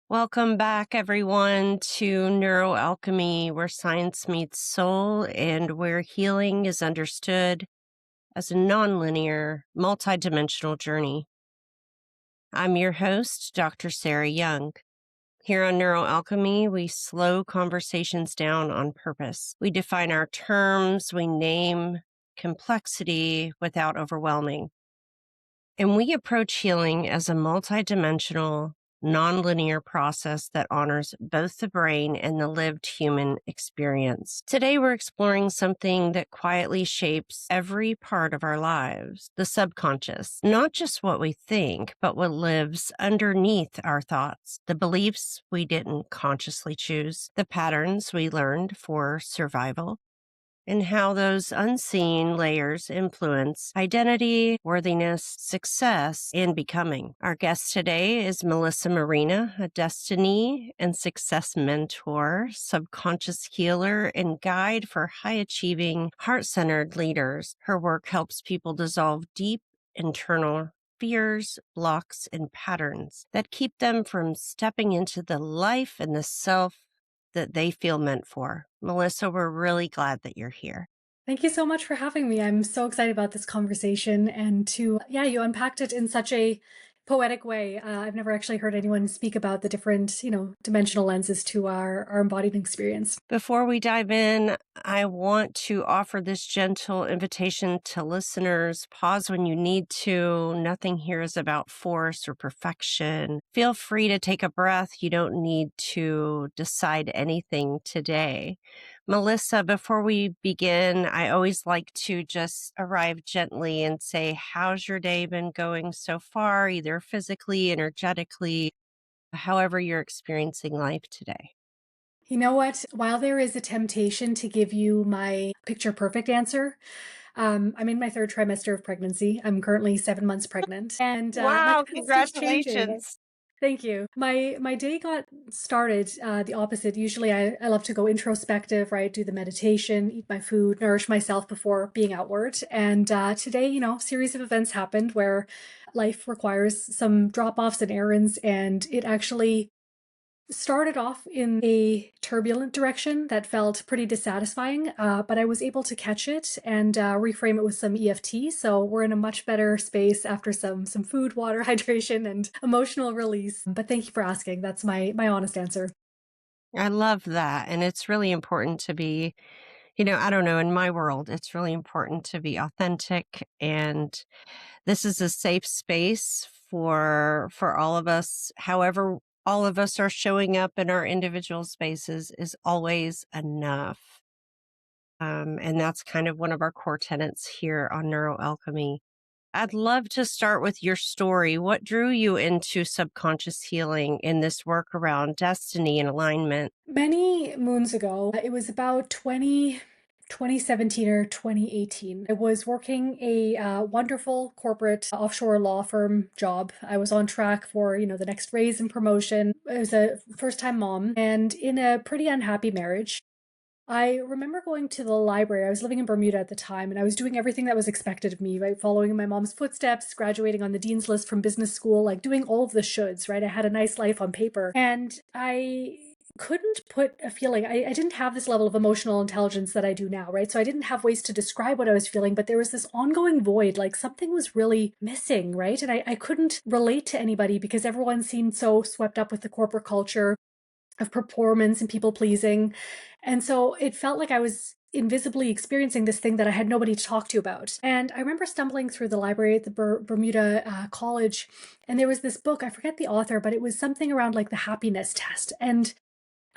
Welcome back, everyone, to NeuroAlchemy, where science meets soul and where healing is understood as a nonlinear, multidimensional journey. I'm your host, Dr. Sarah Young. Here on NeuroAlchemy, we slow conversations down on purpose. We define our terms, we name complexity without overwhelming. And we approach healing as a multidimensional, nonlinear process that honors both the brain and the lived human experience. Today, we're exploring something that quietly shapes every part of our lives, the subconscious. Not just what we think, but what lives underneath our thoughts, the beliefs we didn't consciously choose, the patterns we learned for survival, and how those unseen layers influence identity, worthiness, success, and becoming. Our guest today is Melissa Marina, a destiny and success mentor, subconscious healer, and guide for high-achieving, heart-centered leaders. Her work helps people dissolve deep internal fears, blocks, and patterns that keep them from stepping into the life and the self that they feel meant for. Melissa, we're really glad that you're here. Thank you so much for having me. I'm so excited about this conversation and you unpacked it in such a poetic way. I've never actually heard anyone speak about the different, dimensional lenses to our embodied experience. Before we dive in, I want to offer this gentle invitation to listeners. Pause when you need to. Nothing here is about force or perfection. Feel free to take a breath. You don't need to decide anything today. Melissa, before we begin, I always like to just arrive gently and say, how's your day been going so far, either physically, energetically, however you're experiencing life today? You know what? While there is a temptation to give you my picture perfect answer, I'm in my third trimester of pregnancy. I'm currently 7 months pregnant, and my Wow, it's so challenging. congratulations. Thank you. My day got started the opposite. Usually I love to go introspective, right? Do the meditation, eat my food, nourish myself before being outward. And today, series of events happened where life requires some drop-offs and errands, and it actually started off in a turbulent direction that felt pretty dissatisfying, but I was able to catch it and reframe it with some EFT. So we're in a much better space after some food, water, hydration, and emotional release. But thank you for asking. That's my honest answer. I love that. And it's really important to be, I don't know, in my world, it's really important to be authentic. And this is a safe space for all of us. However, all of us are showing up in our individual spaces is always enough. And that's kind of one of our core tenets here on NeuroAlchemy. I'd love to start with your story. What drew you into subconscious healing in this work around destiny and alignment? Many moons ago, it was about 2017 or 2018. I was working a wonderful corporate offshore law firm job. I was on track for, the next raise and promotion. I was a first-time mom and in a pretty unhappy marriage. I remember going to the library. I was living in Bermuda at the time, and I was doing everything that was expected of me, right? Following in my mom's footsteps, graduating on the dean's list from business school, like doing all of the shoulds, right? I had a nice life on paper. And I couldn't put a feeling. I didn't have this level of emotional intelligence that I do now, right? So I didn't have ways to describe what I was feeling, but there was this ongoing void, like something was really missing, right? And I couldn't relate to anybody because everyone seemed so swept up with the corporate culture of performance and people pleasing. And so it felt like I was invisibly experiencing this thing that I had nobody to talk to about. And I remember stumbling through the library at the Bermuda College, and there was this book, I forget the author, but it was something around like the happiness test. And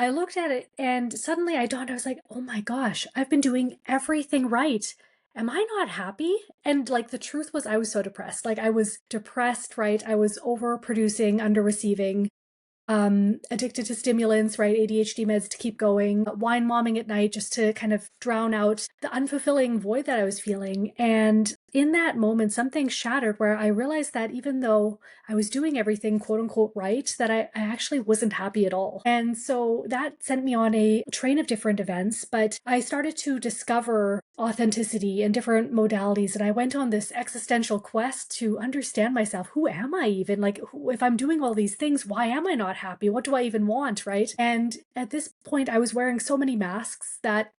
I looked at it and suddenly I was like, oh my gosh, I've been doing everything right. Am I not happy? And like the truth was I was so depressed. Like I was depressed, right? I was overproducing, under receiving, addicted to stimulants, right? ADHD meds to keep going, wine momming at night just to kind of drown out the unfulfilling void that I was feeling. And In that moment, something shattered where I realized that even though I was doing everything quote unquote right, that I actually wasn't happy at all. And so that sent me on a train of different events, but I started to discover authenticity and different modalities. And I went on this existential quest to understand myself. Who am I even? Like, if I'm doing all these things, why am I not happy? What do I even want? Right. And at this point, I was wearing so many masks that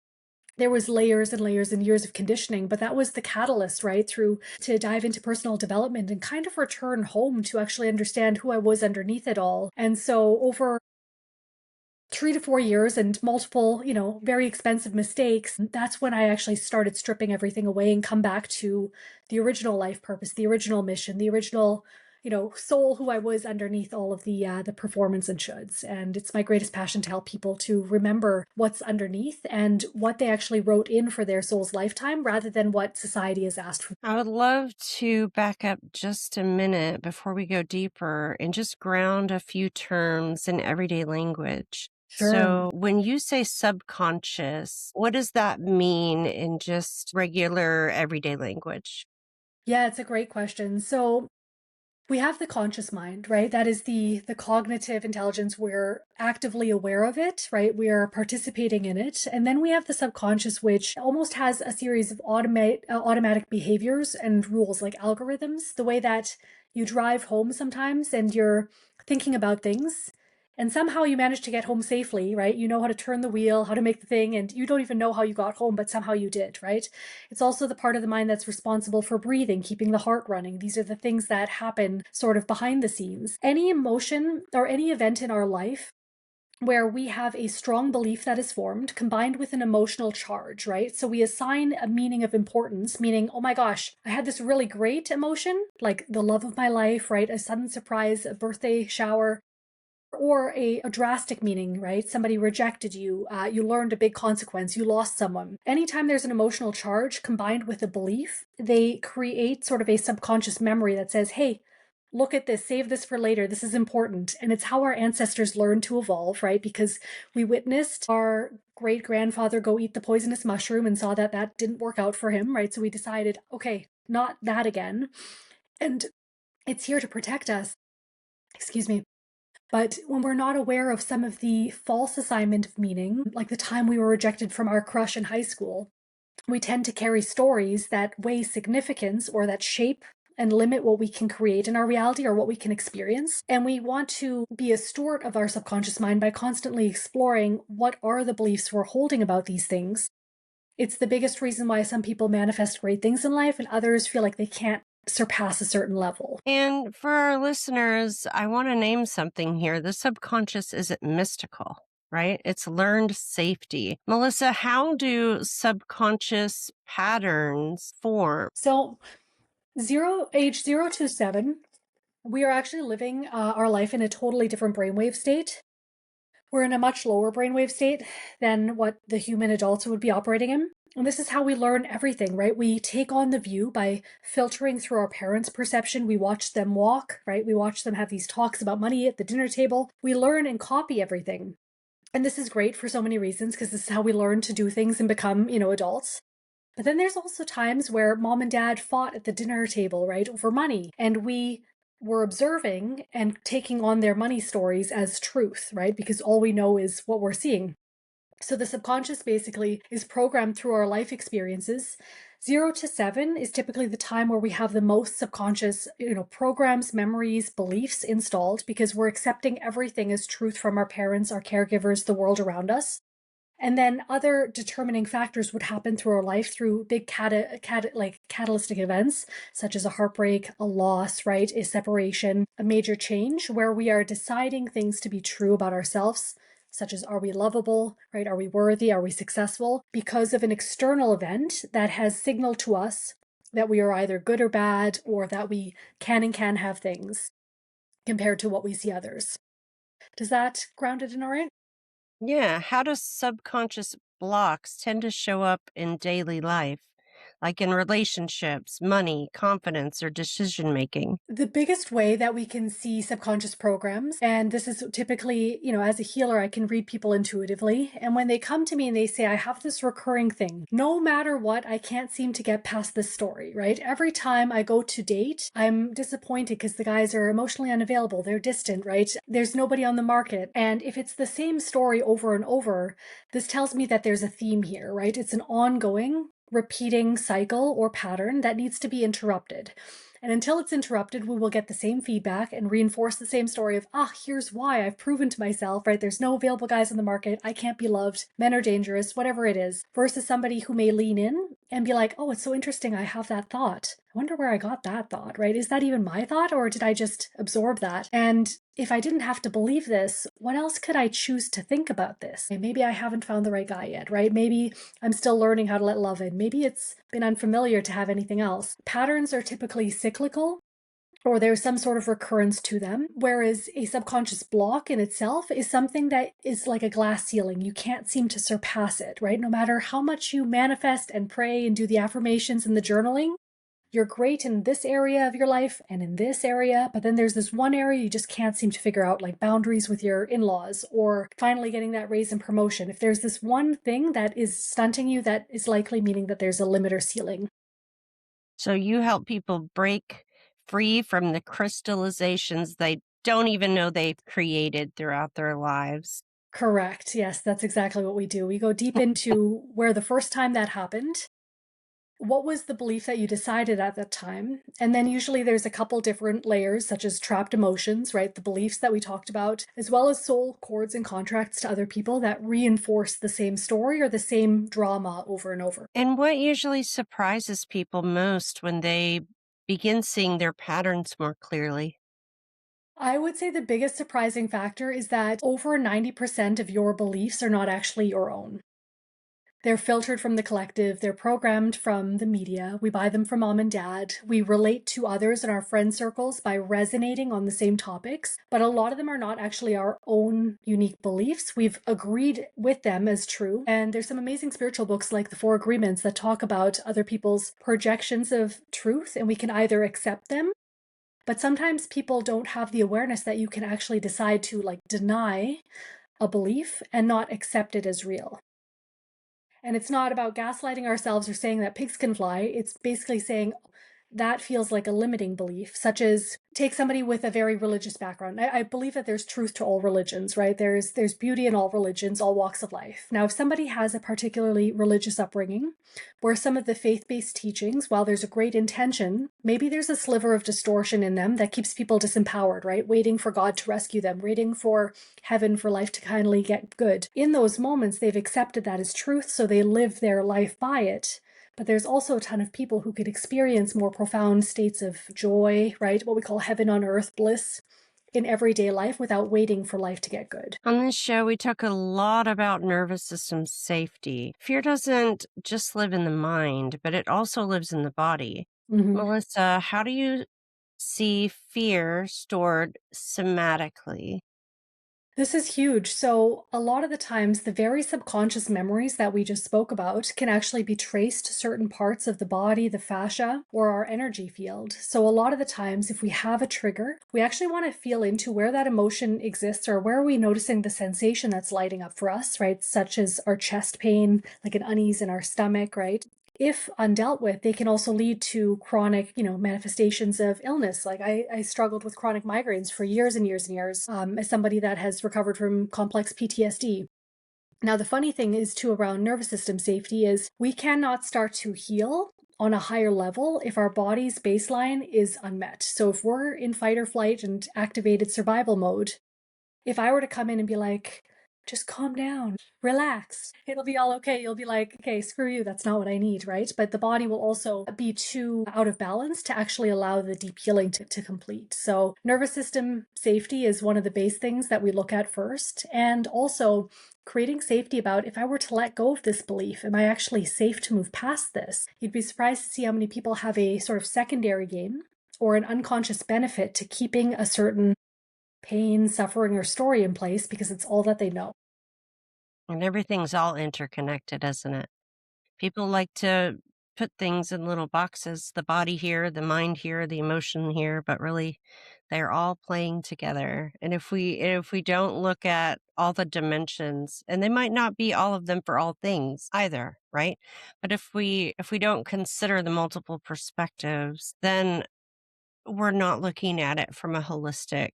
there was layers and layers and years of conditioning, but that was the catalyst, right, through to dive into personal development and kind of return home to actually understand who I was underneath it all. And so over 3 to 4 years and multiple, very expensive mistakes, that's when I actually started stripping everything away and come back to the original life purpose, the original mission, the original, soul who I was underneath all of the performance and shoulds. And it's my greatest passion to help people to remember what's underneath and what they actually wrote in for their soul's lifetime rather than what society has asked for. I would love to back up just a minute before we go deeper and just ground a few terms in everyday language. Sure. So, when you say subconscious, what does that mean in just regular everyday language? Yeah, it's a great question. So we have the conscious mind, right? That is the cognitive intelligence. We're actively aware of it, right? We are participating in it. And then we have the subconscious, which almost has a series of automatic behaviors and rules, like algorithms. The way that you drive home sometimes and you're thinking about things, and somehow you manage to get home safely, right? You know how to turn the wheel, how to make the thing, and you don't even know how you got home, but somehow you did, right? It's also the part of the mind that's responsible for breathing, keeping the heart running. These are the things that happen sort of behind the scenes. Any emotion or any event in our life where we have a strong belief that is formed combined with an emotional charge, right? So we assign a meaning of importance, meaning, oh my gosh, I had this really great emotion, like the love of my life, right? A sudden surprise, a birthday shower, or a drastic meaning, right? Somebody rejected you, you learned a big consequence, you lost someone. Anytime there's an emotional charge combined with a belief, they create sort of a subconscious memory that says, hey, look at this, save this for later, this is important. And it's how our ancestors learned to evolve, right? Because we witnessed our great grandfather go eat the poisonous mushroom and saw that that didn't work out for him, right? So we decided, okay, not that again. And it's here to protect us. Excuse me. But when we're not aware of some of the false assignment of meaning, like the time we were rejected from our crush in high school, we tend to carry stories that weigh significance or that shape and limit what we can create in our reality or what we can experience. And we want to be a steward of our subconscious mind by constantly exploring what are the beliefs we're holding about these things. It's the biggest reason why some people manifest great things in life and others feel like they can't surpass a certain level. And for our listeners, I want to name something here. The subconscious isn't mystical, right? It's learned safety. Melissa, how do subconscious patterns form? So, age 0 to 7, we are actually living our life in a totally different brainwave state. We're in a much lower brainwave state than what the human adults would be operating in. And this is how we learn everything, right? We take on the view by filtering through our parents' perception. We watch them walk, right? We watch them have these talks about money at the dinner table. We learn and copy everything. And this is great for so many reasons because this is how we learn to do things and become, adults. But then there's also times where mom and dad fought at the dinner table, right, over money. And we were observing and taking on their money stories as truth, right? Because all we know is what we're seeing. So the subconscious basically is programmed through our life experiences. 0 to 7 is typically the time where we have the most subconscious, programs, memories, beliefs installed because we're accepting everything as truth from our parents, our caregivers, the world around us. And then other determining factors would happen through our life through big catalytic events, such as a heartbreak, a loss, right? A separation, a major change where we are deciding things to be true about ourselves, such as are we lovable, right? Are we worthy? Are we successful? Because of an external event that has signaled to us that we are either good or bad, or that we can and can have things compared to what we see others. Does that ground it in all right? Yeah. How do subconscious blocks tend to show up in daily life? like in relationships, money, confidence, or decision making? The biggest way that we can see subconscious programs, and this is typically, as a healer, I can read people intuitively. And when they come to me and they say, I have this recurring thing, no matter what, I can't seem to get past this story, right? Every time I go to date, I'm disappointed because the guys are emotionally unavailable. They're distant, right? There's nobody on the market. And if it's the same story over and over, this tells me that there's a theme here, right? It's an ongoing, repeating cycle or pattern that needs to be interrupted. And until it's interrupted, we will get the same feedback and reinforce the same story of, here's why I've proven to myself, right? There's no available guys on the market. I can't be loved. Men are dangerous, whatever it is, versus somebody who may lean in and be like, oh, it's so interesting. I have that thought. I wonder where I got that thought, right? Is that even my thought, or did I just absorb that? And if I didn't have to believe this, what else could I choose to think about this? And maybe I haven't found the right guy yet, right? Maybe I'm still learning how to let love in. Maybe it's been unfamiliar to have anything else. Patterns are typically cyclical, or there's some sort of recurrence to them, whereas a subconscious block in itself is something that is like a glass ceiling. You can't seem to surpass it, right? No matter how much you manifest and pray and do the affirmations and the journaling, you're great in this area of your life and in this area, but then there's this one area you just can't seem to figure out, like boundaries with your in-laws or finally getting that raise and promotion. If there's this one thing that is stunting you, that is likely meaning that there's a limit or ceiling. So you help people break free from the crystallizations they don't even know they've created throughout their lives. Correct. Yes, that's exactly what we do. We go deep into where the first time that happened. What was the belief that you decided at that time? And then usually there's a couple different layers, such as trapped emotions, right? The beliefs that we talked about, as well as soul cords and contracts to other people that reinforce the same story or the same drama over and over. And what usually surprises people most when they begin seeing their patterns more clearly? I would say the biggest surprising factor is that over 90% of your beliefs are not actually your own. They're filtered from the collective. They're programmed from the media. We buy them from mom and dad. We relate to others in our friend circles by resonating on the same topics, but a lot of them are not actually our own unique beliefs. We've agreed with them as true. And there's some amazing spiritual books like The Four Agreements that talk about other people's projections of truth, and we can either accept them, but sometimes people don't have the awareness that you can actually decide to deny a belief and not accept it as real. And it's not about gaslighting ourselves or saying that pigs can fly. It's basically saying that feels like a limiting belief, such as take somebody with a very religious background. I believe that there's truth to all religions, right? There's beauty in all religions, all walks of life. Now, if somebody has a particularly religious upbringing, where some of the faith-based teachings, while there's a great intention, maybe there's a sliver of distortion in them that keeps people disempowered, right? Waiting for God to rescue them, waiting for heaven for life to kindly get good. In those moments, they've accepted that as truth, so they live their life by it. But there's also a ton of people who could experience more profound states of joy, right? What we call heaven on earth bliss in everyday life without waiting for life to get good. On this show, we talk a lot about nervous system safety. Fear doesn't just live in the mind, but it also lives in the body. Mm-hmm. Melissa, how do you see fear stored somatically? This is huge. So, a lot of the times, the very subconscious memories that we just spoke about can actually be traced to certain parts of the body, the fascia, or our energy field. So, a lot of the times, if we have a trigger, we actually want to feel into where that emotion exists or where are we noticing the sensation that's lighting up for us, right? Such as our chest pain, like an unease in our stomach, right? If undealt with, they can also lead to chronic, manifestations of illness. Like I struggled with chronic migraines for years and years and years as somebody that has recovered from complex PTSD. Now, the funny thing is too around nervous system safety is we cannot start to heal on a higher level if our body's baseline is unmet. So if we're in fight or flight and activated survival mode, if I were to come in and be like, just calm down, relax, it'll be all okay. You'll be like, okay, screw you. That's not what I need, right? But the body will also be too out of balance to actually allow the deep healing to complete. So nervous system safety is one of the base things that we look at first. And also creating safety about if I were to let go of this belief, am I actually safe to move past this? You'd be surprised to see how many people have a sort of secondary gain or an unconscious benefit to keeping a certain pain, suffering, or story in place because it's all that they know. And everything's all interconnected, isn't it? People like to put things in little boxes, the body here, the mind here, the emotion here, but really they're all playing together. And if we don't look at all the dimensions, and they might not be all of them for all things either, right? But if we don't consider the multiple perspectives, then we're not looking at it from a holistic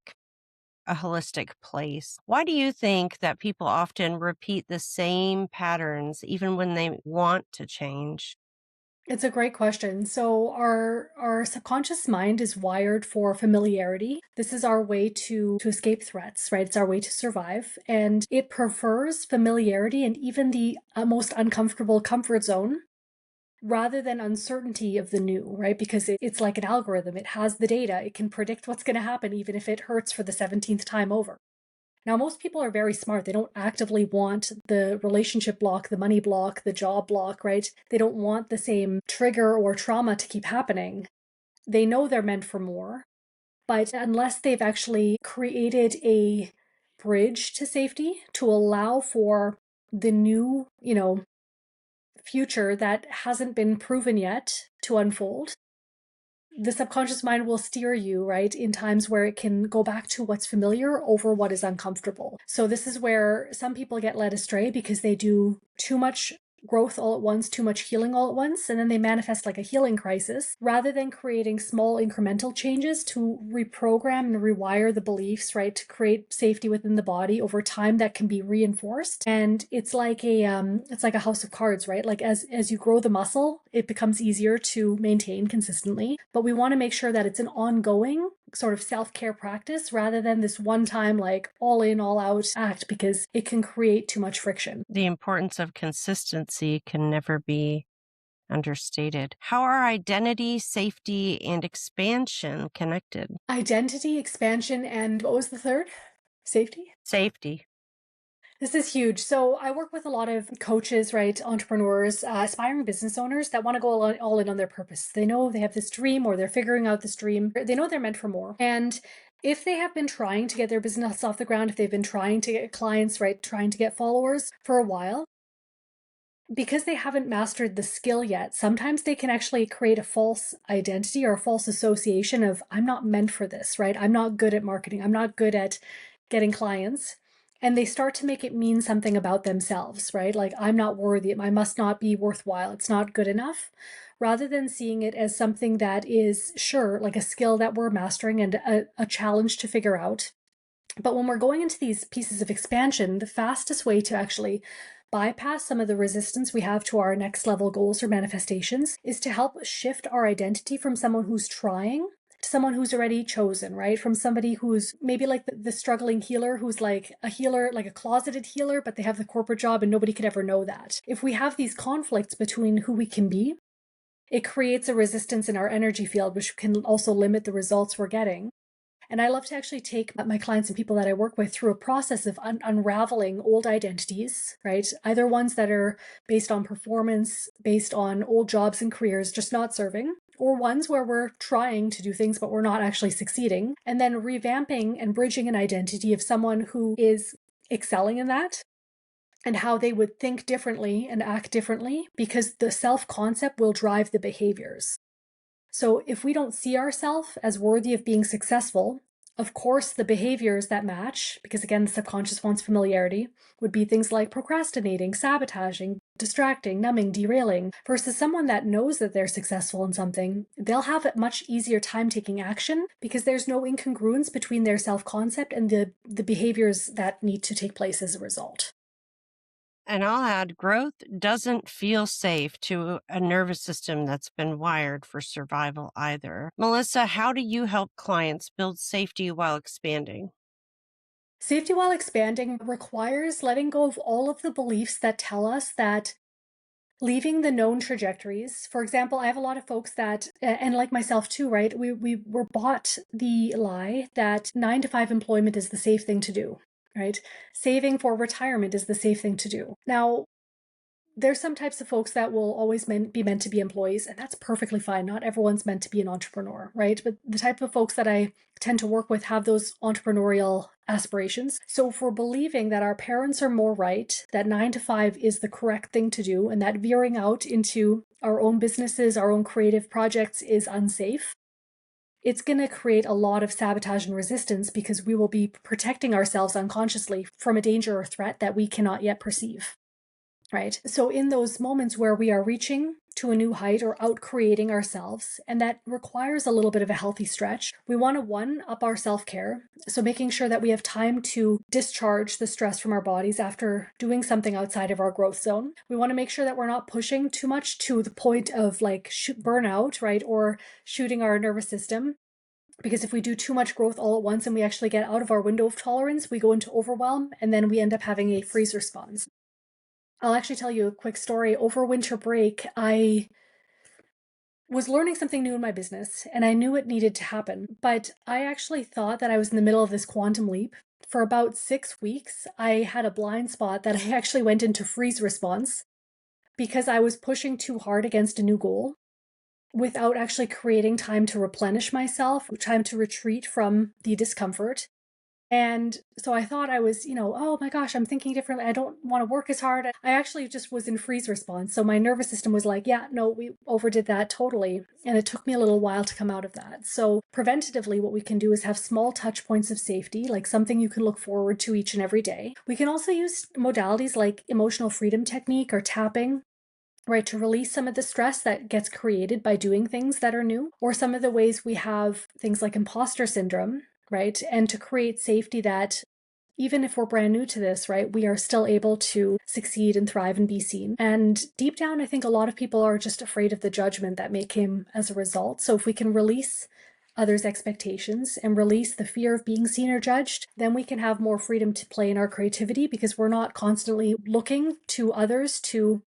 place. Why do you think that people often repeat the same patterns even when they want to change? It's a great question. So our subconscious mind is wired for familiarity. This is our way to escape threats, right? It's our way to survive, and it prefers familiarity and even the most uncomfortable comfort zone rather than uncertainty of the new, right? Because it's like an algorithm. It has the data. It can predict what's going to happen even if it hurts for the 17th time over. Now, most people are very smart. They don't actively want the relationship block, the money block, the job block, right? They don't want the same trigger or trauma to keep happening. They know they're meant for more, but unless they've actually created a bridge to safety to allow for the new, future that hasn't been proven yet to unfold, the subconscious mind will steer you, right, in times where it can go back to what's familiar over what is uncomfortable. So this is where some people get led astray because they do too much growth all at once, too much healing all at once, and then they manifest like a healing crisis rather than creating small incremental changes to reprogram and rewire the beliefs, right, to create safety within the body over time that can be reinforced. And it's like a house of cards, right? Like as you grow the muscle, it becomes easier to maintain consistently, but we want to make sure that it's an ongoing sort of self-care practice rather than this one-time like all in all out act, because it can create too much friction. The importance of consistency can never be understated. How are identity, safety, and expansion connected? Identity, expansion, and what was the third? Safety? Safety. This is huge. So I work with a lot of coaches, right? Entrepreneurs, aspiring business owners that want to go all in on their purpose. They know they have this dream or they're figuring out this dream. They know they're meant for more. And if they have been trying to get their business off the ground, if they've been trying to get clients, right? Trying to get followers for a while, because they haven't mastered the skill yet, sometimes they can actually create a false identity or a false association of, I'm not meant for this, right? I'm not good at marketing. I'm not good at getting clients. And they start to make it mean something about themselves, right? Like, I'm not worthy. I must not be worthwhile. It's not good enough. Rather than seeing it as something that is, sure, like a skill that we're mastering and a challenge to figure out. But when we're going into these pieces of expansion, the fastest way to actually bypass some of the resistance we have to our next level goals or manifestations is to help shift our identity from someone who's trying to someone who's already chosen, right? From somebody who's maybe like the struggling healer, who's like a healer, like a closeted healer, but they have the corporate job and nobody could ever know that. If we have these conflicts between who we can be, it creates a resistance in our energy field, which can also limit the results we're getting. And I love to actually take my clients and people that I work with through a process of unraveling old identities, right? Either ones that are based on performance, based on old jobs and careers, just not serving, or ones where we're trying to do things, but we're not actually succeeding. And then revamping and bridging an identity of someone who is excelling in that and how they would think differently and act differently, because the self-concept will drive the behaviors. So if we don't see ourselves as worthy of being successful, of course, the behaviors that match, because again, the subconscious wants familiarity, would be things like procrastinating, sabotaging, distracting, numbing, derailing, versus someone that knows that they're successful in something. They'll have a much easier time taking action because there's no incongruence between their self-concept and the behaviors that need to take place as a result. And I'll add, growth doesn't feel safe to a nervous system that's been wired for survival either. Melissa, how do you help clients build safety while expanding? Safety while expanding requires letting go of all of the beliefs that tell us that leaving the known trajectories. For example, I have a lot of folks that, and like myself too, right? We were bought the lie that 9 to 5 employment is the safe thing to do, right? Saving for retirement is the safe thing to do. Now, there's some types of folks that will always be meant to be employees, and that's perfectly fine. Not everyone's meant to be an entrepreneur, right? But the type of folks that I tend to work with have those entrepreneurial aspirations. So if we're believing that our parents are more right, that 9 to 5 is the correct thing to do, and that veering out into our own businesses, our own creative projects is unsafe, it's going to create a lot of sabotage and resistance because we will be protecting ourselves unconsciously from a danger or threat that we cannot yet perceive. Right? So in those moments where we are reaching to a new height or out creating ourselves, and that requires a little bit of a healthy stretch, we want to up our self-care. So making sure that we have time to discharge the stress from our bodies after doing something outside of our growth zone. We want to make sure that we're not pushing too much to the point of like burnout, right? Or shooting our nervous system. Because if we do too much growth all at once and we actually get out of our window of tolerance, we go into overwhelm and then we end up having a freeze response. I'll actually tell you a quick story. Over winter break, I was learning something new in my business and I knew it needed to happen. But I actually thought that I was in the middle of this quantum leap. For about 6 weeks, I had a blind spot that I actually went into freeze response because I was pushing too hard against a new goal without actually creating time to replenish myself, time to retreat from the discomfort. And so I thought I was, oh my gosh, I'm thinking differently. I don't want to work as hard. I actually just was in freeze response. So my nervous system was like, yeah, no, we overdid that totally. And it took me a little while to come out of that. So preventatively, what we can do is have small touch points of safety, like something you can look forward to each and every day. We can also use modalities like emotional freedom technique or tapping, right, to release some of the stress that gets created by doing things that are new, or some of the ways we have things like imposter syndrome, right? And to create safety that even if we're brand new to this, right, we are still able to succeed and thrive and be seen. And deep down, I think a lot of people are just afraid of the judgment that may come as a result. So if we can release others' expectations and release the fear of being seen or judged, then we can have more freedom to play in our creativity because we're not constantly looking to others to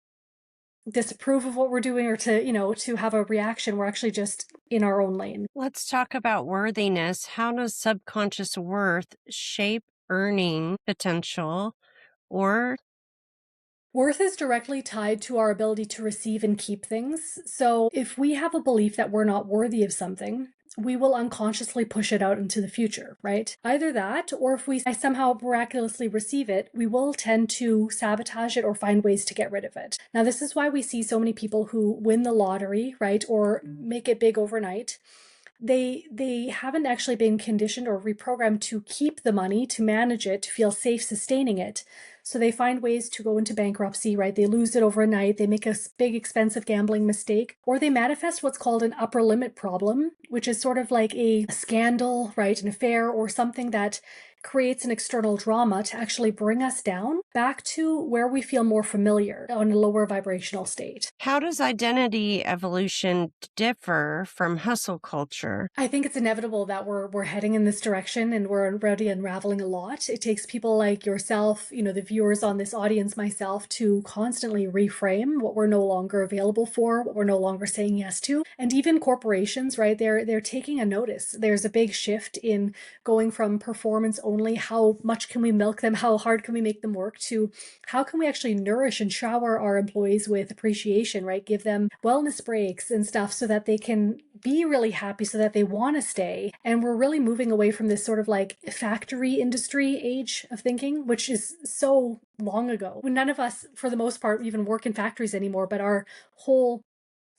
disapprove of what we're doing or to have a reaction. We're actually just in our own lane. Let's talk about worthiness. How does subconscious worth shape earning potential or Worth is directly tied to our ability to receive and keep things. So if we have a belief that we're not worthy of something, we will unconsciously push it out into the future, right? Either that, or if we somehow miraculously receive it, we will tend to sabotage it or find ways to get rid of it. Now, this is why we see so many people who win the lottery, right, or make it big overnight. They haven't actually been conditioned or reprogrammed to keep the money, to manage it, to feel safe sustaining it. So they find ways to go into bankruptcy, right? They lose it overnight. They make a big, expensive gambling mistake, or they manifest what's called an upper limit problem, which is sort of like a scandal, right? An affair or something that creates an external drama to actually bring us down back to where we feel more familiar on a lower vibrational state. how does identity evolution differ from hustle culture? I think it's inevitable that we're heading in this direction and we're already unraveling a lot. It takes people like yourself, the viewers on this audience, myself, to constantly reframe what we're no longer available for, what we're no longer saying yes to. And even corporations, right? They're taking a notice. There's a big shift in going from performance only, how much can we milk them, how hard can we make them work, to how can we actually nourish and shower our employees with appreciation, right? Give them wellness breaks and stuff so that they can be really happy, so that they want to stay. And we're really moving away from this sort of like factory industry age of thinking, which is so long ago. None of us, for the most part, even work in factories anymore, but our whole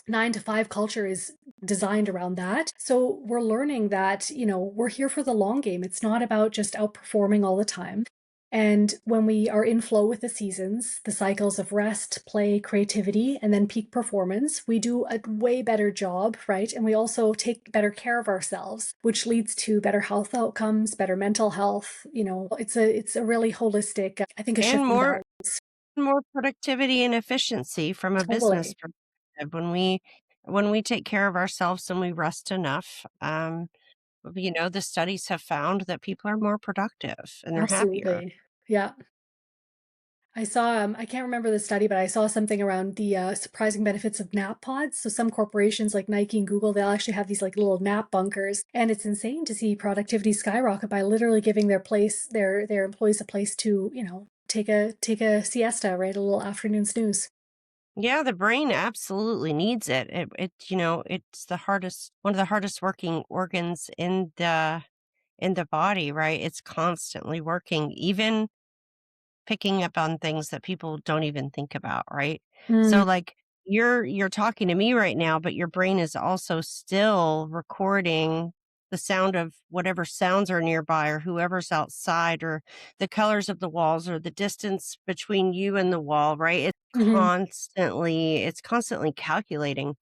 9 to 5 culture is designed around that. So we're learning that, we're here for the long game. It's not about just outperforming all the time. And when we are in flow with the seasons, the cycles of rest, play, creativity, and then peak performance, we do a way better job, right? And we also take better care of ourselves, which leads to better health outcomes, better mental health. It's a really holistic, I think, a shift And in more productivity and efficiency from a business totally. perspective when we take care of ourselves and we rest enough. The studies have found that people are more productive and they're happier. Absolutely. Yeah. I saw, I can't remember the study, but I saw something around the surprising benefits of nap pods. So some corporations like Nike and Google, they'll actually have these like little nap bunkers. And it's insane to see productivity skyrocket by literally giving their employees a place to, take a siesta, right? A little afternoon snooze. Yeah, the brain absolutely needs it. It's one of the hardest working organs in the body, right? It's constantly working, even picking up on things that people don't even think about, right? So, Mm, like, you're talking to me right now, but your brain is also still recording the sound of whatever sounds are nearby or whoever's outside or the colors of the walls or the distance between you and the wall, right? mhm. It's constantly calculating. Your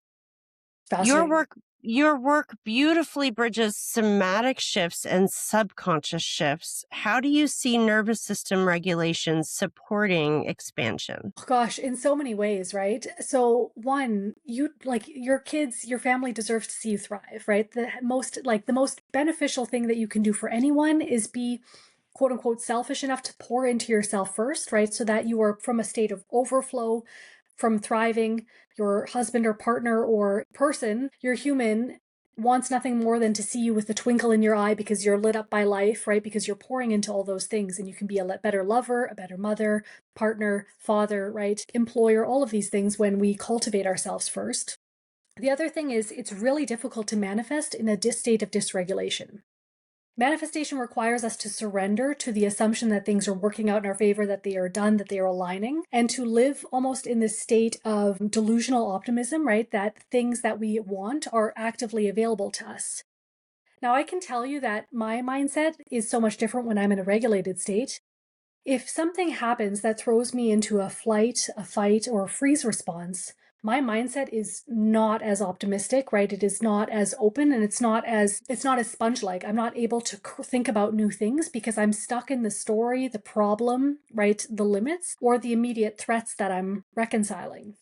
Fascinating. work your work beautifully bridges somatic shifts and subconscious shifts. How do you see nervous system regulations supporting expansion? Oh, gosh, in so many ways, right? So one, you like your kids, your family deserves to see you thrive, right? The most beneficial thing that you can do for anyone is be quote unquote selfish enough to pour into yourself first, right? So that you are from a state of overflow, from thriving. Your husband or partner or person, your human, wants nothing more than to see you with a twinkle in your eye because you're lit up by life, right? Because you're pouring into all those things and you can be a better lover, a better mother, partner, father, right? Employer, all of these things when we cultivate ourselves first. The other thing is it's really difficult to manifest in a state of dysregulation. Manifestation requires us to surrender to the assumption that things are working out in our favor, that they are done, that they are aligning, and to live almost in this state of delusional optimism, right? That things that we want are actively available to us. Now, I can tell you that my mindset is so much different when I'm in a regulated state. If something happens that throws me into a flight, a fight, or a freeze response, my mindset is not as optimistic, right? It is not as open and it's not as sponge-like. I'm not able to think about new things because I'm stuck in the story, the problem, right? The limits or the immediate threats that I'm reconciling.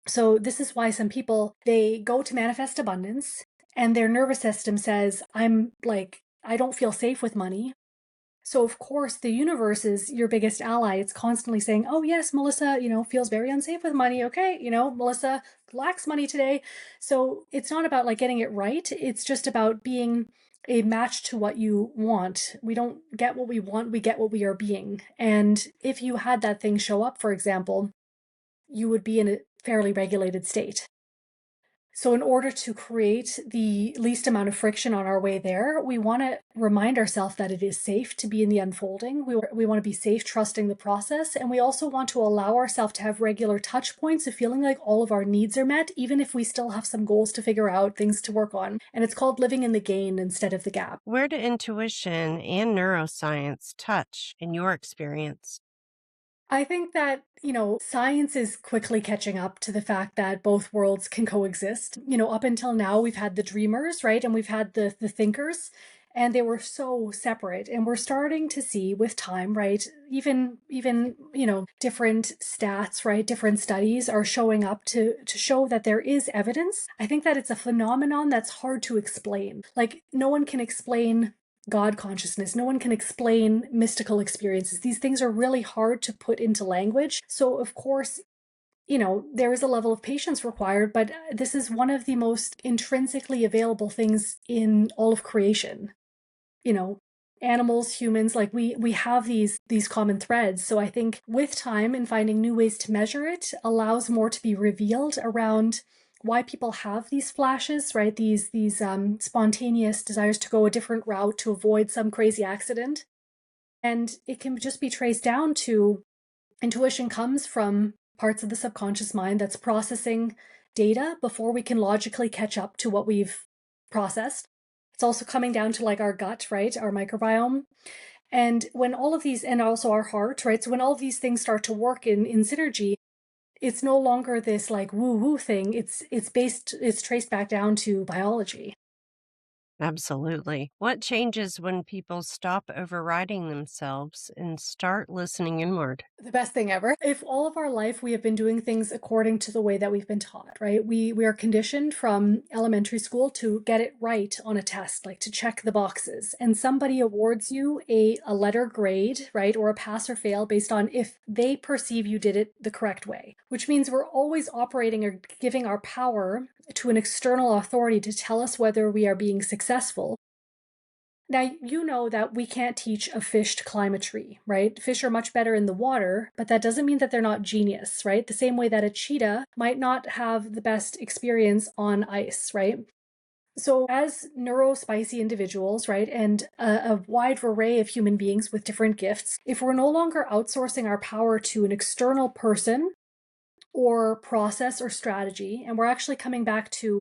So this is why some people, they go to manifest abundance and their nervous system says, I don't feel safe with money. So of course the universe is your biggest ally. It's constantly saying, "Oh yes, Melissa, feels very unsafe with money. Okay, Melissa lacks money today." So it's not about like getting it right. It's just about being a match to what you want. We don't get what we want, we get what we are being. And if you had that thing show up, for example, you would be in a fairly regulated state. So, in order to create the least amount of friction on our way there, we want to remind ourselves that it is safe to be in the unfolding. We want to be safe trusting the process. And we also want to allow ourselves to have regular touch points of feeling like all of our needs are met, even if we still have some goals to figure out, things to work on. And it's called living in the gain instead of the gap. Where do intuition and neuroscience touch in your experience? I think that, science is quickly catching up to the fact that both worlds can coexist. Up until now, we've had the dreamers, right? And we've had the thinkers, and they were so separate. And we're starting to see with time, right? Even, different stats, right? Different studies are showing up to show that there is evidence. I think that it's a phenomenon that's hard to explain. Like, no one can explain God consciousness. No one can explain mystical experiences. These things are really hard to put into language. So, of course, there is a level of patience required, but this is one of the most intrinsically available things in all of creation. You know, Animals, humans, like we have these common threads. So I think with time and finding new ways to measure it allows more to be revealed around why people have these flashes, right? These spontaneous desires to go a different route to avoid some crazy accident. And it can just be traced down to intuition comes from parts of the subconscious mind that's processing data before we can logically catch up to what we've processed. It's also coming down to like our gut, right? Our microbiome. And when all of these, and also our heart, right? So when all of these things start to work in synergy, it's no longer this like woo woo thing. It's traced back down to biology. Absolutely. What changes when people stop overriding themselves and start listening inward? The best thing ever. If all of our life we have been doing things according to the way that we've been taught, right? We are conditioned from elementary school to get it right on a test, like to check the boxes. And somebody awards you a letter grade, right? Or a pass or fail based on if they perceive you did it the correct way, which means we're always operating or giving our power to an external authority to tell us whether we are being successful. Now, you know that we can't teach a fish to climb a tree, right? Fish are much better in the water, but that doesn't mean that they're not genius, right? The same way that a cheetah might not have the best experience on ice, right? So as neurospicy individuals, right, and a wide array of human beings with different gifts, if we're no longer outsourcing our power to an external person or process or strategy, and we're actually coming back to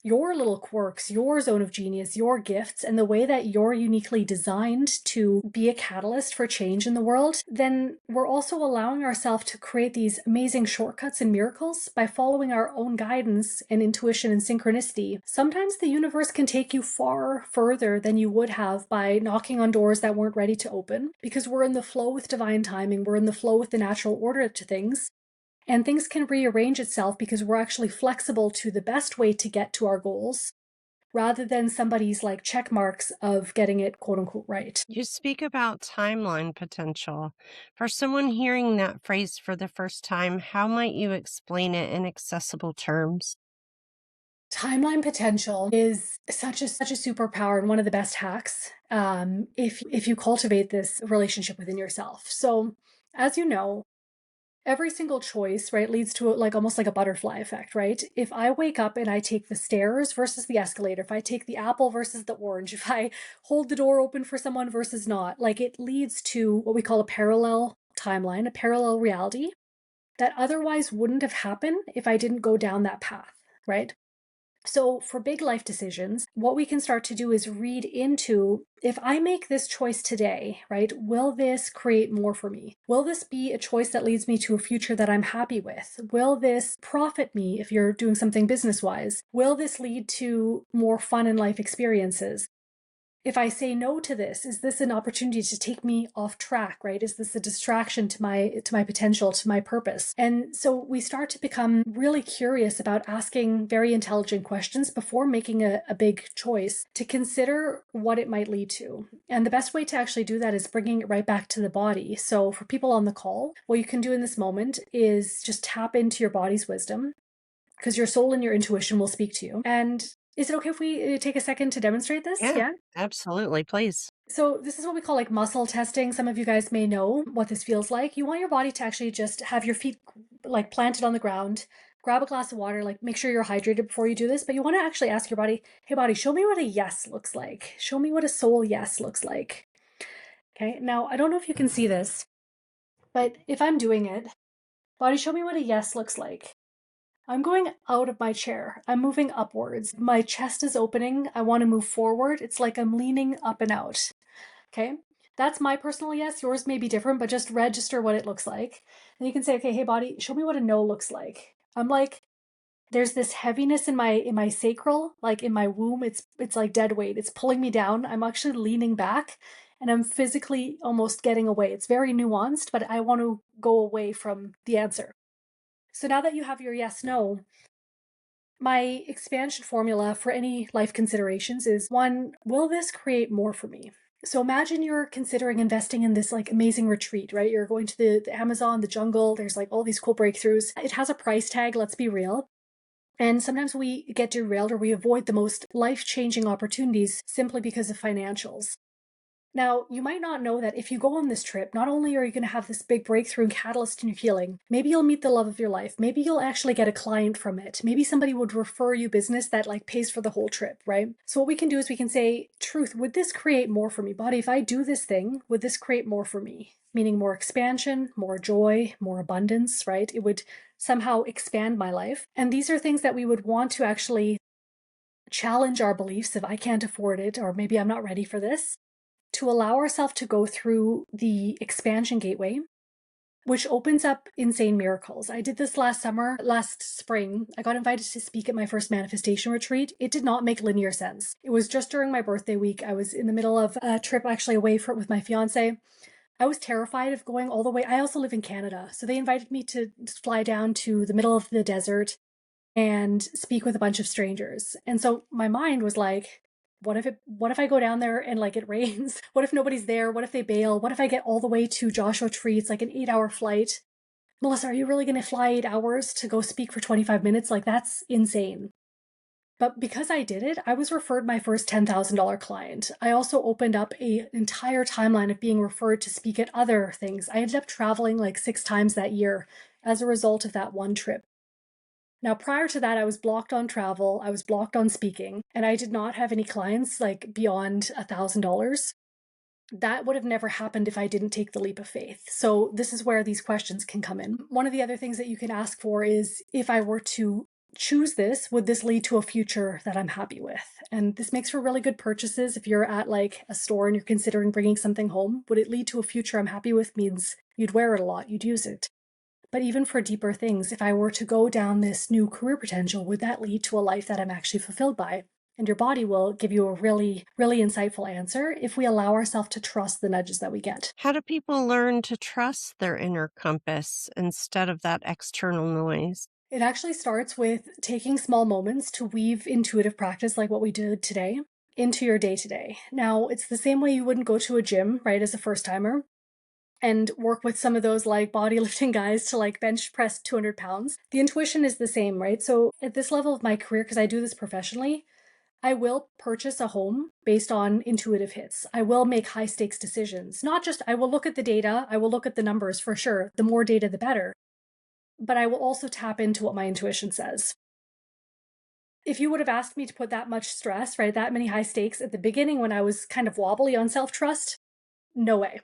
your little quirks, your zone of genius, your gifts, and the way that you're uniquely designed to be a catalyst for change in the world, then we're also allowing ourselves to create these amazing shortcuts and miracles by following our own guidance and intuition and synchronicity. Sometimes the universe can take you far further than you would have by knocking on doors that weren't ready to open, because we're in the flow with divine timing, we're in the flow with the natural order to things. And things can rearrange itself because we're actually flexible to the best way to get to our goals rather than somebody's like check marks of getting it quote unquote right. You speak about timeline potential. For someone hearing that phrase for the first time, how might you explain it in accessible terms? Timeline potential is such a superpower and one of the best hacks if you cultivate this relationship within yourself. So as you know, every single choice, right, leads to like almost like a butterfly effect, right? If I wake up and I take the stairs versus the escalator, if I take the apple versus the orange, if I hold the door open for someone versus not, like it leads to what we call a parallel timeline, a parallel reality that otherwise wouldn't have happened if I didn't go down that path, right? So, for big life decisions, what we can start to do is read into if I make this choice today, right? Will this create more for me? Will this be a choice that leads me to a future that I'm happy with? Will this profit me if you're doing something business wise? Will this lead to more fun in life experiences? If I say no to this, is this an opportunity to take me off track, right? Is this a distraction to my potential, to my purpose? And so we start to become really curious about asking very intelligent questions before making a big choice to consider what it might lead to. And the best way to actually do that is bringing it right back to the body. So for people on the call, what you can do in this moment is just tap into your body's wisdom, because your soul and your intuition will speak to you. And is it okay if we take a second to demonstrate this? Yeah, Yeah. absolutely. Please. So this is what we call like muscle testing. Some of you guys may know what this feels like. You want your body to actually just have your feet like planted on the ground, grab a glass of water, like make sure you're hydrated before you do this, but you want to actually ask your body, hey body, show me what a yes looks like. Show me what a soul yes looks like. Okay, now I don't know if you can see this, but if I'm doing it, body, show me what a yes looks like. I'm going out of my chair. I'm moving upwards. My chest is opening. I want to move forward. It's like I'm leaning up and out. Okay. That's my personal yes. Yours may be different, but just register what it looks like. And you can say, okay, hey body, show me what a no looks like. I'm like, there's this heaviness in my sacral, like in my womb. It's like dead weight. It's pulling me down. I'm actually leaning back and I'm physically almost getting away. It's very nuanced, but I want to go away from the answer. So now that you have your yes, no, my expansion formula for any life considerations is one, will this create more for me? So imagine you're considering investing in this like amazing retreat, right? You're going to the Amazon, the jungle, there's like all these cool breakthroughs. It has a price tag, let's be real. And sometimes we get derailed or we avoid the most life-changing opportunities simply because of financials. Now, you might not know that if you go on this trip, not only are you going to have this big breakthrough and catalyst in your healing, maybe you'll meet the love of your life. Maybe you'll actually get a client from it. Maybe somebody would refer you business that like pays for the whole trip, right? So what we can do is we can say, truth, would this create more for me? Body, if I do this thing, would this create more for me? Meaning more expansion, more joy, more abundance, right? It would somehow expand my life. And these are things that we would want to actually challenge our beliefs if I can't afford it, or maybe I'm not ready for this, to allow ourselves to go through the expansion gateway, which opens up insane miracles. I did this last spring. I got invited to speak at my first manifestation retreat. It did not make linear sense. It was just during my birthday week. I was in the middle of a trip actually away with my fiance. I was terrified of going all the way. I also live in Canada. So they invited me to fly down to the middle of the desert and speak with a bunch of strangers. And so my mind was like, what if I go down there and like it rains? What if nobody's there? What if they bail? What if I get all the way to Joshua Tree? It's like an 8-hour flight. Melissa, are you really going to fly 8 hours to go speak for 25 minutes? Like that's insane. But because I did it, I was referred my first $10,000 client. I also opened up an entire timeline of being referred to speak at other things. I ended up traveling like 6 times that year as a result of that one trip. Now, prior to that, I was blocked on travel, I was blocked on speaking, and I did not have any clients like beyond $1,000. That would have never happened if I didn't take the leap of faith. So this is where these questions can come in. One of the other things that you can ask for is, if I were to choose this, would this lead to a future that I'm happy with? And this makes for really good purchases. If you're at like a store and you're considering bringing something home, would it lead to a future I'm happy with? Means you'd wear it a lot, you'd use it. But even for deeper things, if I were to go down this new career potential, would that lead to a life that I'm actually fulfilled by? And your body will give you a really, really insightful answer if we allow ourselves to trust the nudges that we get. How do people learn to trust their inner compass instead of that external noise? It actually starts with taking small moments to weave intuitive practice like what we did today into your day to day. Now, it's the same way you wouldn't go to a gym, right, as a first timer and work with some of those like body lifting guys to like bench press 200 pounds. The intuition is the same, right? So at this level of my career, because I do this professionally, I will purchase a home based on intuitive hits. I will make high stakes decisions. Not just, I will look at the data, I will look at the numbers for sure. The more data, the better. But I will also tap into what my intuition says. If you would have asked me to put that much stress, right, that many high stakes at the beginning when I was kind of wobbly on self-trust, no way.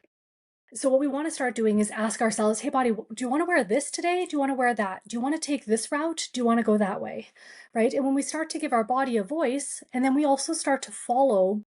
So what we want to start doing is ask ourselves, hey body, do you want to wear this today? Do you want to wear that? Do you want to take this route? Do you want to go that way? Right? And when we start to give our body a voice, and then we also start to follow,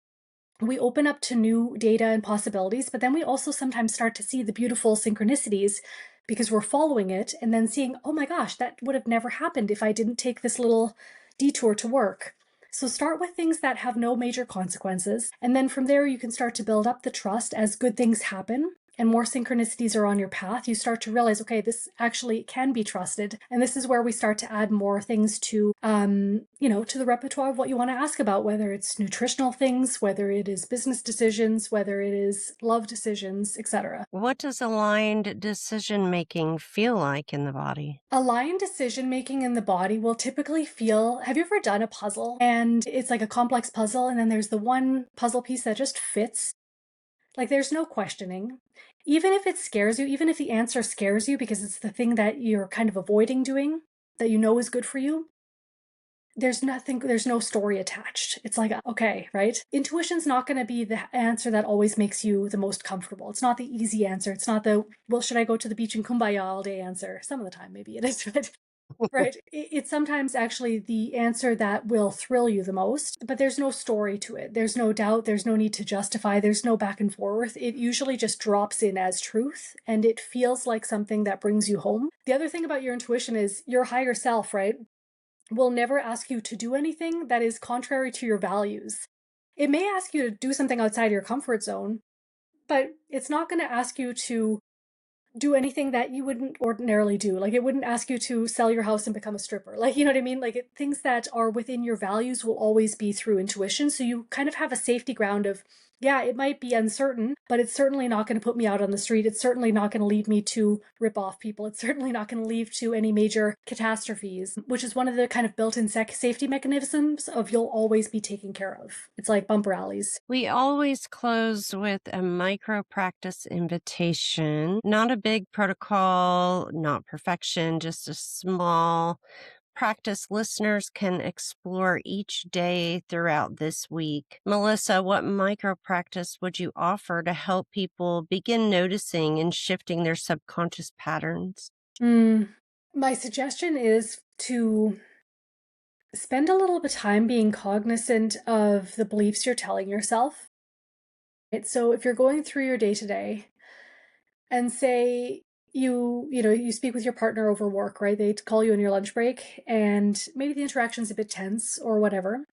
we open up to new data and possibilities, but then we also sometimes start to see the beautiful synchronicities because we're following it and then seeing, oh my gosh, that would have never happened if I didn't take this little detour to work. So start with things that have no major consequences. And then from there, you can start to build up the trust as good things happen and more synchronicities are on your path. You start to realize, okay, this actually can be trusted. And this is where we start to add more things to, to the repertoire of what you want to ask about, whether it's nutritional things, whether it is business decisions, whether it is love decisions, etc. What does aligned decision making feel like in the body? Aligned decision making in the body will typically feel, have you ever done a puzzle and it's like a complex puzzle and then there's the one puzzle piece that just fits? Like there's no questioning. Even if it scares you, even if the answer scares you because it's the thing that you're kind of avoiding doing, that you know is good for you, there's no story attached. It's like, okay, right? Intuition's not going to be the answer that always makes you the most comfortable. It's not the easy answer. It's not the, well, should I go to the beach and kumbaya all day answer? Some of the time, maybe it is, but right. It's sometimes actually the answer that will thrill you the most, but there's no story to it. There's no doubt. There's no need to justify. There's no back and forth. It usually just drops in as truth and it feels like something that brings you home. The other thing about your intuition is your higher self, right, will never ask you to do anything that is contrary to your values. It may ask you to do something outside your comfort zone, but it's not going to ask you to do anything that you wouldn't ordinarily do. Like it wouldn't ask you to sell your house and become a stripper. Like, you know what I mean? Like things that are within your values will always be through intuition. So you kind of have a safety ground of, yeah, it might be uncertain, but it's certainly not going to put me out on the street. It's certainly not going to lead me to rip off people. It's certainly not going to lead to any major catastrophes, which is one of the kind of built-in safety mechanisms of you'll always be taken care of. It's like bumper alleys. We always close with a micro practice invitation, not a big protocol, not perfection, just a small practice listeners can explore each day throughout this week. Melissa, what micro practice would you offer to help people begin noticing and shifting their subconscious patterns? My suggestion is to spend a little bit of time being cognizant of the beliefs you're telling yourself. Right? So if you're going through your day to day and say you speak with your partner over work, right? They call you on your lunch break and maybe the interaction's a bit tense or whatever.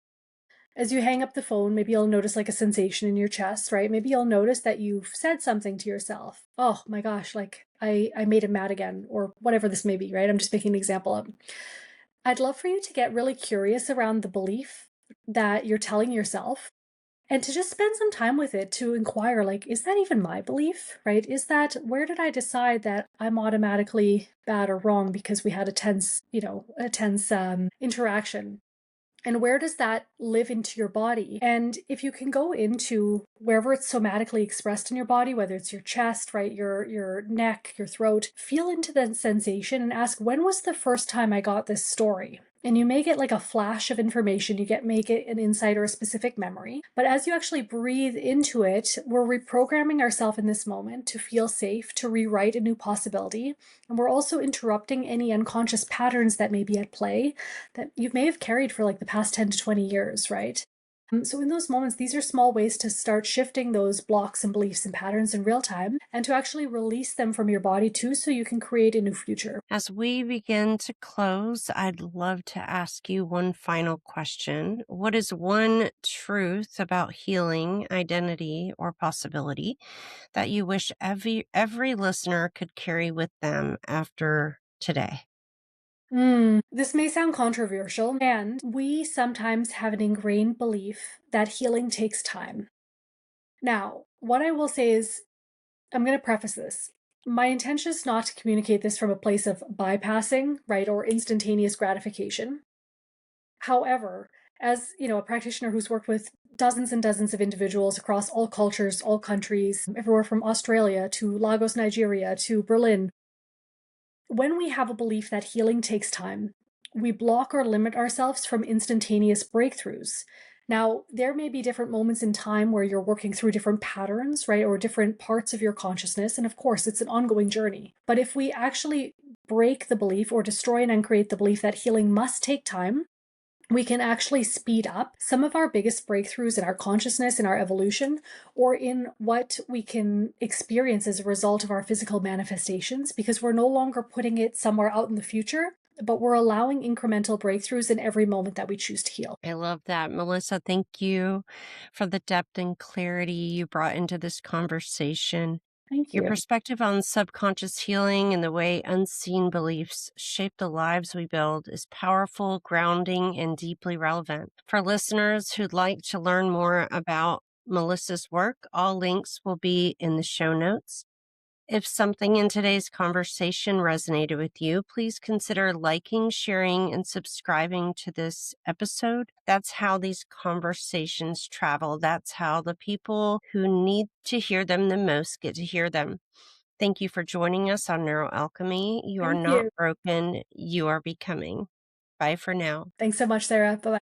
As you hang up the phone, maybe you'll notice like a sensation in your chest, right? Maybe you'll notice that you've said something to yourself. Oh my gosh, like I made him mad again, or whatever this may be, right? I'm just making an example of. I'd love for you to get really curious around the belief that you're telling yourself and to just spend some time with it to inquire, like, is that even my belief, right? Is that, where did I decide that I'm automatically bad or wrong because we had a tense interaction? And where does that live into your body? And if you can go into wherever it's somatically expressed in your body, whether it's your chest, right, your neck, your throat, feel into that sensation and ask, when was the first time I got this story? And you may get like a flash of information, make it an insight or a specific memory. But as you actually breathe into it, we're reprogramming ourselves in this moment to feel safe, to rewrite a new possibility. And we're also interrupting any unconscious patterns that may be at play that you may have carried for like the past 10 to 20 years, right? So in those moments, these are small ways to start shifting those blocks and beliefs and patterns in real time and to actually release them from your body too, so you can create a new future. As we begin to close, I'd love to ask you one final question. What is one truth about healing, identity, or possibility that you wish every listener could carry with them after today? This may sound controversial, and we sometimes have an ingrained belief that healing takes time. Now, what I will say is, I'm going to preface this. My intention is not to communicate this from a place of bypassing, right, or instantaneous gratification. However, as you know, a practitioner who's worked with dozens and dozens of individuals across all cultures, all countries, everywhere from Australia to Lagos, Nigeria to Berlin, when we have a belief that healing takes time, we block or limit ourselves from instantaneous breakthroughs. Now, there may be different moments in time where you're working through different patterns, right, or different parts of your consciousness. And of course, it's an ongoing journey. But if we actually break the belief or destroy and uncreate the belief that healing must take time, we can actually speed up some of our biggest breakthroughs in our consciousness, in our evolution, or in what we can experience as a result of our physical manifestations, because we're no longer putting it somewhere out in the future, but we're allowing incremental breakthroughs in every moment that we choose to heal. I love that. Melissa, thank you for the depth and clarity you brought into this conversation. Thank Your you. perspective on subconscious healing and the way unseen beliefs shape the lives we build is powerful, grounding, and deeply relevant. For listeners who'd like to learn more about Melissa's work, all links will be in the show notes. If something in today's conversation resonated with you, please consider liking, sharing, and subscribing to this episode. That's how these conversations travel. That's how the people who need to hear them the most get to hear them. Thank you for joining us on NeuroAlchemy. You are Thank not you. broken, you are becoming. Bye for now. Thanks so much, Sarah. Bye bye.